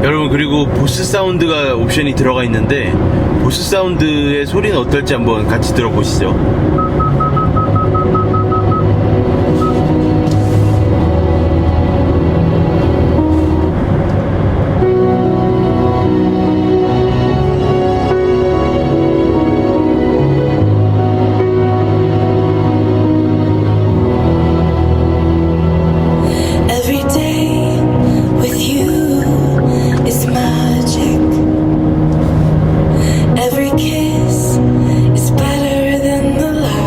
여러분, 그리고 보스 사운드가 옵션이 들어가 있는데 보스 사운드의 소리는 어떨지 한번 같이 들어보시죠. Every kiss is better than the last.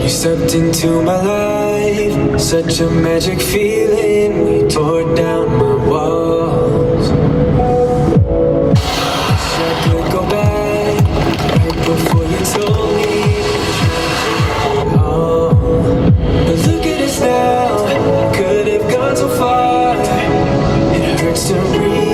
stepped into my life, such a magic feeling. We tore down my walls. Wish I could go back right before you told me. Oh, but look at us now. Could have gone so far. It hurts to breathe.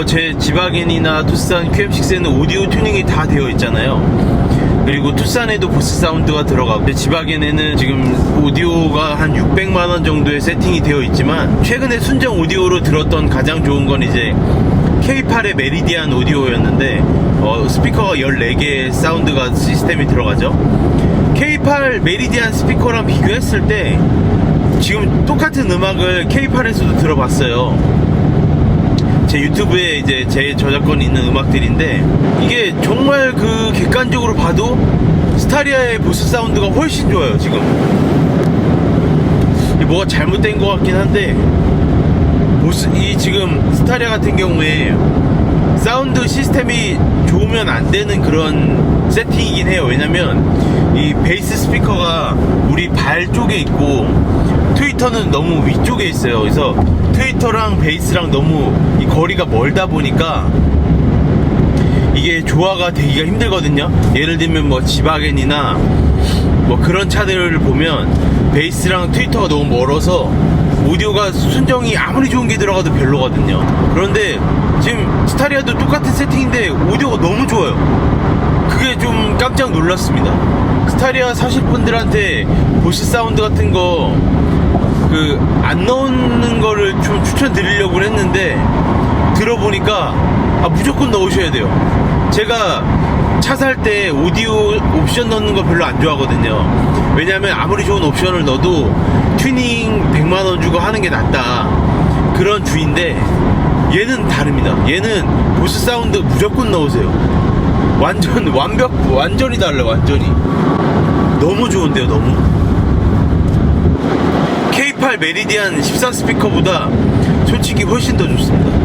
제 지바겐이나 투싼 QM6에는 오디오 튜닝이 다 되어 있잖아요. 그리고 투싼에도 보스 사운드가 들어가고, 지바겐에는 지금 오디오가 한 600만원 정도의 세팅이 되어 있지만, 최근에 순정 오디오로 들었던 가장 좋은 건 이제 K8의 메리디안 오디오였는데, 스피커가 14개의 사운드가 시스템이 들어가죠. K8 메리디안 스피커랑 비교했을 때 지금 똑같은 음악을 K8에서도 들어봤어요. 제 유튜브에 이제 제 저작권이 있는 음악들인데, 이게 정말 그 객관적으로 봐도 스타리아의 보스 사운드가 훨씬 좋아요. 지금 뭐가 잘못된 것 같긴 한데, 이 지금 스타리아 같은 경우에 사운드 시스템이 좋으면 안 되는 그런 세팅이긴 해요. 왜냐면 이 베이스 스피커가 우리 발 쪽에 있고 트위터는 너무 위쪽에 있어요. 그래서 트위터랑 베이스랑 너무 이 거리가 멀다 보니까 이게 조화가 되기가 힘들거든요. 예를 들면 뭐 지바겐이나 뭐 그런 차들을 보면 베이스랑 트위터가 너무 멀어서 오디오가 순정이 아무리 좋은 게 들어가도 별로거든요. 그런데 지금 스타리아도 똑같은 세팅인데 오디오가 너무 좋아요. 그게 좀 깜짝 놀랐습니다. 스타리아 사실 분들한테 보스 사운드 같은 거 안 넣는 거를 좀 추천드리려고 했는데, 들어보니까 무조건 넣으셔야 돼요. 제가 차 살 때 오디오 옵션 넣는 거 별로 안 좋아하거든요. 왜냐면 아무리 좋은 옵션을 넣어도 튜닝 100만원 주고 하는 게 낫다, 그런 주의인데, 얘는 다릅니다. 얘는 보스 사운드 무조건 넣으세요. 완전히 달라요. 완전히 너무 좋은데요. 너무. K8 메리디안 14 스피커보다 솔직히 훨씬 더 좋습니다.